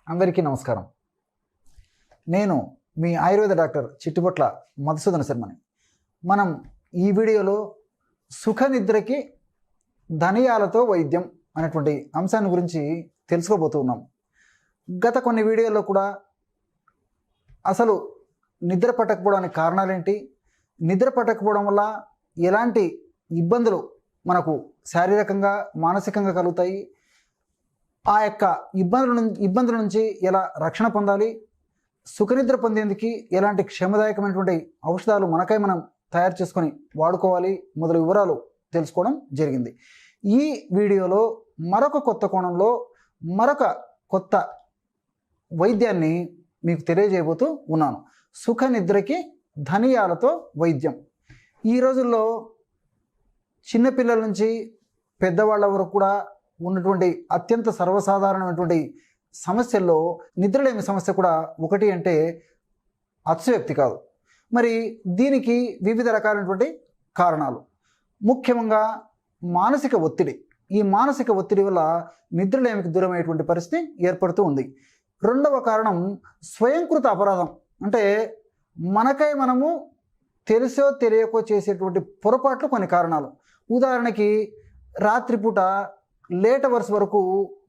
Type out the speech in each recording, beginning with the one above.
అందరికీ నమస్కారం. నేను మీ ఆయుర్వేద డాక్టర్ చిట్టిపొట్ల మధుసూదన శర్మని. మనం ఈ వీడియోలో సుఖ నిద్రకి ధనియాలతో వైద్యం అనేటువంటి అంశాన్ని గురించి తెలుసుకోబోతూ ఉన్నాం. గత కొన్ని వీడియోల్లో కూడా అసలు నిద్ర పట్టకపోవడానికి కారణాలేంటి, నిద్ర పట్టకపోవడం వల్ల ఎలాంటి ఇబ్బందులు మనకు శారీరకంగా మానసికంగా కలుగుతాయి, ఆ యొక్క ఇబ్బందుల నుంచి ఎలా రక్షణ పొందాలి, సుఖనిద్ర పొందేందుకు ఎలాంటి క్షేమదాయకమైనటువంటి ఔషధాలు మనకై మనం తయారు చేసుకొని వాడుకోవాలి మొదలు వివరాలు తెలుసుకోవడం జరిగింది. ఈ వీడియోలో మరొక కొత్త కోణంలో మరొక కొత్త వైద్యాన్ని మీకు తెలియజేయబోతూ ఉన్నాను. సుఖ నిద్రకి ధనియాలతో వైద్యం. ఈ రోజుల్లో చిన్నపిల్లల నుంచి పెద్దవాళ్ళ వరకు కూడా ఉన్నటువంటి అత్యంత సర్వసాధారణమైనటువంటి సమస్యల్లో నిద్రలేమి సమస్య కూడా ఒకటి అంటే అతిశయోక్తి కాదు. మరి దీనికి వివిధ రకాలైనటువంటి కారణాలు, ముఖ్యంగా మానసిక ఒత్తిడి. ఈ మానసిక ఒత్తిడి వల్ల నిద్రలేమికి దూరమయ్యేటువంటి పరిస్థితి ఏర్పడుతూ ఉంది. రెండవ కారణం స్వయంకృత అపరాధం, అంటే మనకై మనము తెలిసో తెలియకో చేసేటువంటి పొరపాట్లు కొన్ని కారణాలు. ఉదాహరణకి రాత్రిపూట లేట్ అవర్స్ వరకు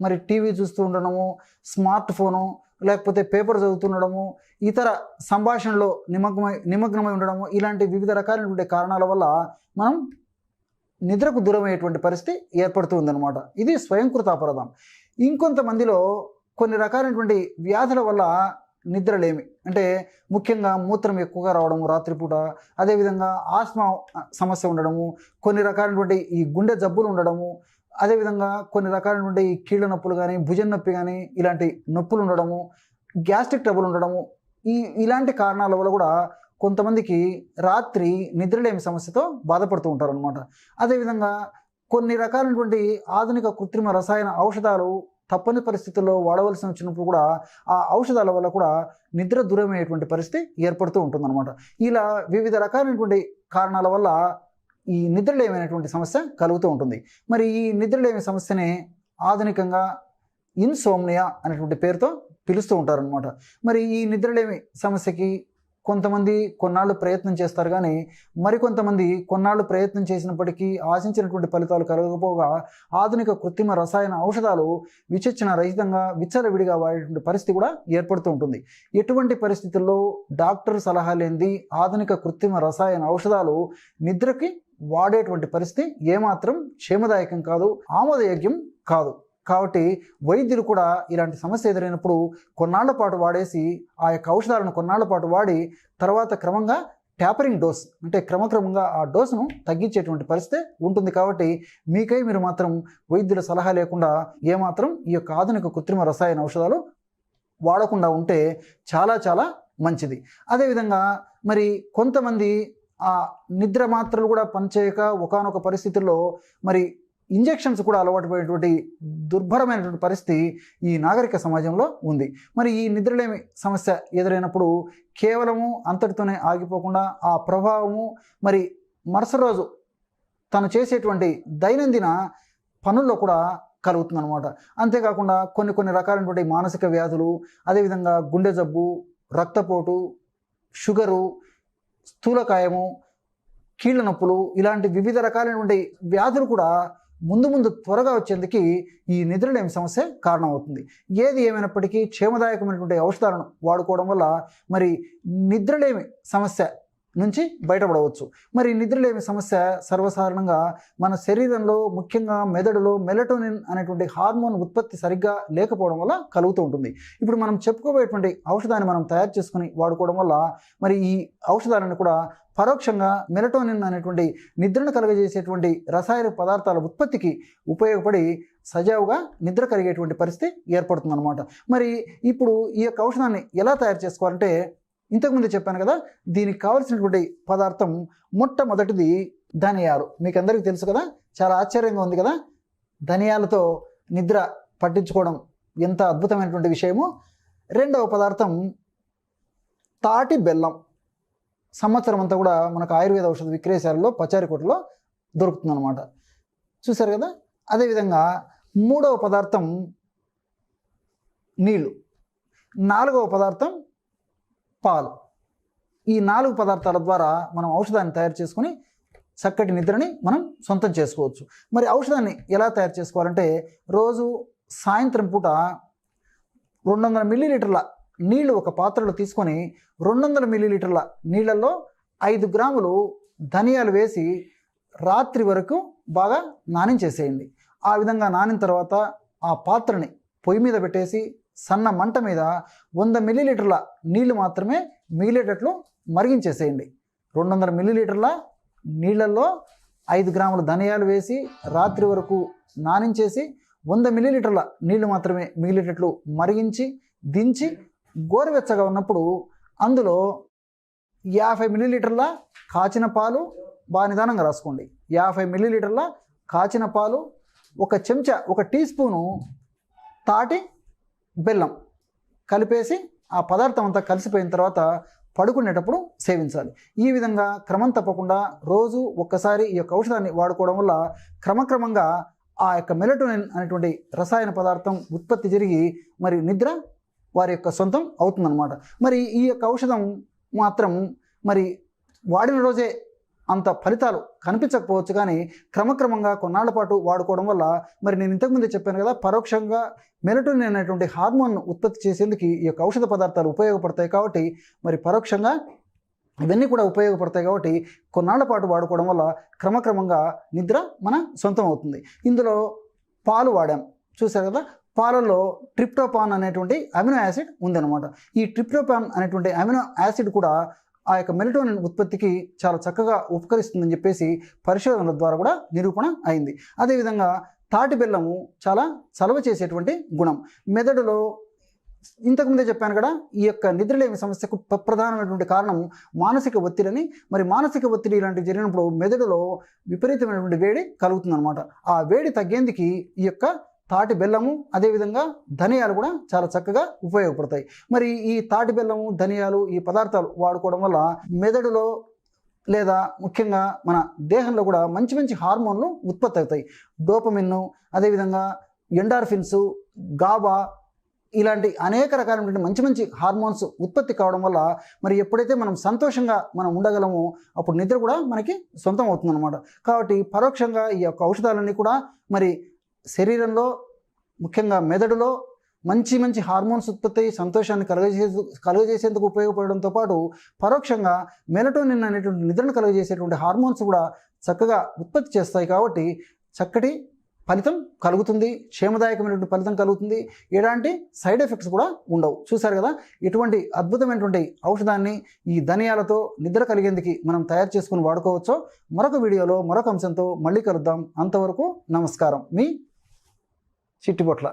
మరి టీవీ చూస్తూ ఉండడము, స్మార్ట్ ఫోను లేకపోతే పేపర్ చదువుతుండడము, ఇతర సంభాషణలో నిమగ్నమై ఉండడము, ఇలాంటి వివిధ రకాలైనటువంటి కారణాల వల్ల మనం నిద్రకు దూరమయ్యేటువంటి పరిస్థితి ఏర్పడుతూ ఉందన్నమాట. ఇది స్వయంకృత అపరాధం. ఇంకొంతమందిలో కొన్ని రకాలైనటువంటి వ్యాధుల వల్ల నిద్రలేమి, అంటే ముఖ్యంగా మూత్రం ఎక్కువగా రావడము రాత్రిపూట, అదేవిధంగా ఆస్మా సమస్య ఉండడము, కొన్ని రకాలైనటువంటి ఈ గుండె జబ్బులు ఉండడము, అదేవిధంగా కొన్ని రకాలైనటువంటి కీళ్ళ నొప్పులు కానీ భుజం నొప్పి కానీ ఇలాంటి నొప్పులు ఉండడము, గ్యాస్ట్రిక్ ట్రబుల్ ఉండడము, ఇలాంటి కారణాల వల్ల కూడా కొంతమందికి రాత్రి నిద్రలేమి సమస్యతో బాధపడుతూ ఉంటారు అనమాట. అదేవిధంగా కొన్ని రకాలైనటువంటి ఆధునిక కృత్రిమ రసాయన ఔషధాలు తప్పని పరిస్థితుల్లో వాడవలసి వచ్చినప్పుడు కూడా ఆ ఔషధాల వల్ల కూడా నిద్ర దూరమయ్యేటువంటి పరిస్థితి ఏర్పడుతూ ఉంటుందన్నమాట. ఇలా వివిధ రకాలైనటువంటి కారణాల వల్ల ఈ నిద్రలేమైనటువంటి సమస్య కలుగుతూ ఉంటుంది. మరి ఈ నిద్రలేమి సమస్యనే ఆధునికంగా ఇన్సోమ్నియా అనేటువంటి పేరుతో పిలుస్తూ ఉంటారనమాట. మరి ఈ నిద్రలేమి సమస్యకి కొంతమంది కొన్నాళ్ళు ప్రయత్నం చేస్తారు, కానీ మరికొంతమంది కొన్నాళ్ళు ప్రయత్నం చేసినప్పటికీ ఆశించినటువంటి ఫలితాలు కలగకపోగా ఆధునిక కృత్రిమ రసాయన ఔషధాలు విచక్షణ రహితంగా విచ్చలవిడిగా వాడేటువంటి పరిస్థితి కూడా ఏర్పడుతూ ఉంటుంది. ఎటువంటి పరిస్థితుల్లో డాక్టర్ సలహా లేనిది ఆధునిక కృత్రిమ రసాయన ఔషధాలు నిద్రకి వాడేటువంటి పరిస్థితి ఏమాత్రం క్షేమదాయకం కాదు, ఆమోదయోగ్యం కాదు. కాబట్టి వైద్యులు కూడా ఇలాంటి సమస్య ఎదురైనప్పుడు కొన్నాళ్ల పాటు వాడేసి ఆ యొక్క ఔషధాలను కొన్నాళ్ల పాటు వాడి తర్వాత క్రమంగా ట్యాపరింగ్ డోస్, అంటే క్రమక్రమంగా ఆ డోసును తగ్గించేటువంటి పరిస్థితి ఉంటుంది. కాబట్టి మీకై మీరు మాత్రం వైద్యుల సలహా లేకుండా ఏమాత్రం ఈ యొక్క ఆధునిక కృత్రిమ రసాయన ఔషధాలు వాడకుండా ఉంటే చాలా చాలా మంచిది. అదేవిధంగా మరి కొంతమంది ఆ నిద్ర మాత్రలు కూడా పనిచేయక ఒకానొక పరిస్థితుల్లో మరి ఇంజెక్షన్స్ కూడా అలవాటు పడేటువంటి దుర్భరమైనటువంటి పరిస్థితి ఈ నాగరిక సమాజంలో ఉంది. మరి ఈ నిద్రలేమి సమస్య ఎదురైనప్పుడు కేవలము అంతటితోనే ఆగిపోకుండా ఆ ప్రభావము మరి మరుసటి రోజు తను చేసేటువంటి దైనందిన పనుల్లో కూడా కలుగుతుందన్నమాట. అంతేకాకుండా కొన్ని రకాలైనటువంటి మానసిక వ్యాధులు, అదేవిధంగా గుండె జబ్బు, రక్తపోటు, షుగరు, స్థూలకాయము, కీళ్ళ నొప్పులు, ఇలాంటి వివిధ రకాలైనటువంటి వ్యాధులు కూడా ముందు త్వరగా వచ్చేందుకు ఈ నిద్రలేమి సమస్య కారణమవుతుంది. ఏది ఏమైనప్పటికీ క్షేమదాయకమైనటువంటి ఔషధాలను వాడుకోవడం వల్ల మరి నిద్రలేమి సమస్య నుంచి బయటపడవచ్చు. మరి నిద్రలేమి సమస్య సర్వసాధారణంగా మన శరీరంలో ముఖ్యంగా మెదడులో మెలటోనిన్ అనేటువంటి హార్మోన్ ఉత్పత్తి సరిగ్గా లేకపోవడం వల్ల కలుగుతూ ఉంటుంది. ఇప్పుడు మనం చెప్పుకోబోయేటువంటి ఔషధాన్ని మనం తయారు చేసుకుని వాడుకోవడం వల్ల మరి ఈ ఔషధాలను కూడా పరోక్షంగా మెలటోనిన్ అనేటువంటి నిద్రను కలుగజేసేటువంటి రసాయన పదార్థాల ఉత్పత్తికి ఉపయోగపడి సజావుగా నిద్ర కలిగేటువంటి పరిస్థితి ఏర్పడుతుందన్నమాట. మరి ఇప్పుడు ఈ యొక్క ఔషధాన్ని ఎలా తయారు చేసుకోవాలంటే ఇంతకుముందు చెప్పాను కదా, దీనికి కావలసినటువంటి పదార్థం మొట్టమొదటిది ధనియాలు. మీకు అందరికీ తెలుసు కదా, చాలా ఆశ్చర్యంగా ఉంది కదా, ధనియాలతో నిద్ర పట్టించుకోవడం ఎంత అద్భుతమైనటువంటి విషయమో. రెండవ పదార్థం తాటి బెల్లం. సంవత్సరం అంతా కూడా మనకు ఆయుర్వేద ఔషధ విక్రయశాలలో పచారికోటలో దొరుకుతుందన్నమాట, చూసారు కదా. అదేవిధంగా మూడవ పదార్థం నీళ్లు. నాలుగవ పదార్థం పాలు. ఈ 4 పదార్థాల ద్వారా మనం ఔషధాన్ని తయారు చేసుకుని చక్కటి నిద్రని మనం సొంతం చేసుకోవచ్చు. మరి ఔషధాన్ని ఎలా తయారు చేసుకోవాలంటే రోజు సాయంత్రం పూట 200 మిల్లీలీటర్ల నీళ్లు ఒక పాత్రలో తీసుకొని 200 మిల్లీలీటర్ల నీళ్ళల్లో 5 గ్రాములు ధనియాలు వేసి రాత్రి వరకు బాగా నానించేసేయండి. ఆ విధంగా నానిన తర్వాత ఆ పాత్రని పొయ్యి మీద పెట్టేసి సన్న మంట మీద 100 మిల్లీలీటర్ల నీళ్లు మాత్రమే మిగిలేటట్లు మరిగించేసేయండి. 200 మిల్లీలీటర్ల నీళ్ళల్లో 5 గ్రాముల ధనియాలు వేసి రాత్రి వరకు నానించేసి 100 మిల్లీలీటర్ల నీళ్లు మాత్రమే మిగిలేటట్లు మరిగించి దించి గోరువెచ్చగా ఉన్నప్పుడు అందులో 50 మిల్లీలీటర్ల కాచిన పాలు, బాగా నిదానంగా రాసుకోండి, 50 మిల్లీలీటర్ల కాచిన పాలు, 1 చెంచా 1 టీ స్పూను తాటి బెల్లం కలిపేసి ఆ పదార్థం అంతా కలిసిపోయిన తర్వాత పడుకునేటప్పుడు సేవించాలి. ఈ విధంగా క్రమం తప్పకుండా రోజు ఒక్కసారి ఈ యొక్క ఔషధాన్ని వాడుకోవడం వల్ల క్రమక్రమంగా ఆ యొక్క మెలటోనిన్ అనేటువంటి రసాయన పదార్థం ఉత్పత్తి జరిగి మరి నిద్ర వారి యొక్క సొంతం అవుతుందన్నమాట. మరి ఈ యొక్క ఔషధం మాత్రం మరి వాడిన రోజే అంత ఫలితాలు కనిపించకపోవచ్చు, కానీ క్రమక్రమంగా కొన్నాళ్ల పాటు వాడుకోవడం వల్ల మరి నేను ఇంతకుముందే చెప్పాను కదా, పరోక్షంగా మెలటోనిన్ అనేటువంటి హార్మోన్ ఉత్పత్తి చేసేందుకు ఈ యొక్క ఔషధ పదార్థాలు ఉపయోగపడతాయి. కాబట్టి మరి పరోక్షంగా ఇవన్నీ కూడా ఉపయోగపడతాయి. కాబట్టి కొన్నాళ్ల పాటు వాడుకోవడం వల్ల క్రమక్రమంగా నిద్ర మన సొంతం అవుతుంది. ఇందులో పాలు వాడాం చూసారు కదా, పాలల్లో ట్రిప్టోపాన్ అనేటువంటి అమినో యాసిడ్ ఉందన్నమాట. ఈ ట్రిప్టోపాన్ అనేటువంటి అమినో యాసిడ్ కూడా ఆ యొక్క మెలటోనిన్ ఉత్పత్తికి చాలా చక్కగా ఉపకరిస్తుందని చెప్పేసి పరిశోధనల ద్వారా కూడా నిరూపణ అయింది. అదేవిధంగా తాటి బెల్లము చాలా చలవ చేసేటువంటి గుణం. మెదడులో ఇంతకుముందే చెప్పాను కదా, ఈ యొక్క నిద్రలేమి సమస్యకు ప్రధానమైనటువంటి కారణం మానసిక ఒత్తిడిని. మరి మానసిక ఒత్తిడి ఇలాంటివి జరిగినప్పుడు మెదడులో విపరీతమైనటువంటి వేడి కలుగుతుందన్నమాట. ఆ వేడి తగ్గేందుకు ఈ యొక్క తాటి బెల్లము అదేవిధంగా ధనియాలు కూడా చాలా చక్కగా ఉపయోగపడతాయి. మరి ఈ తాటి బెల్లము ధనియాలు ఈ పదార్థాలు వాడుకోవడం వల్ల మెదడులో లేదా ముఖ్యంగా మన దేహంలో కూడా మంచి మంచి హార్మోన్లు ఉత్పత్తి అవుతాయి. డోపమిన్, అదేవిధంగా ఎండార్ఫిన్స్, గాబా ఇలాంటి అనేక రకాలైనటువంటి మంచి మంచి హార్మోన్స్ ఉత్పత్తి కావడం వల్ల మరి ఎప్పుడైతే మనం సంతోషంగా మనం ఉండగలమో అప్పుడు నిద్ర కూడా మనకి సొంతం అవుతుందన్నమాట. కాబట్టి పరోక్షంగా ఈ యొక్క ఔషధాలన్నీ కూడా మరి శరీరంలో ముఖ్యంగా మెదడులో మంచి మంచి హార్మోన్స్ ఉత్పత్తి సంతోషాన్ని కలుగజేసేందుకు ఉపయోగపడడంతో పాటు పరోక్షంగా మెలటోనిన్ అనేటువంటి నిద్రను కలుగజేసేటువంటి హార్మోన్స్ కూడా చక్కగా ఉత్పత్తి చేస్తాయి. కాబట్టి చక్కటి ఫలితం కలుగుతుంది, క్షేమదాయకమైనటువంటి ఫలితం కలుగుతుంది, ఎలాంటి సైడ్ ఎఫెక్ట్స్ కూడా ఉండవు. చూసారు కదా, ఇటువంటి అద్భుతమైనటువంటి ఔషధాన్ని ఈ ధనియాలతో నిద్ర కలిగేందుకు మనం తయారు చేసుకుని వాడుకోవచ్చో మరొక వీడియోలో మరొక అంశంతో మళ్ళీ కలుద్దాం. అంతవరకు నమస్కారం. మీ చిట్టిబొట్ల.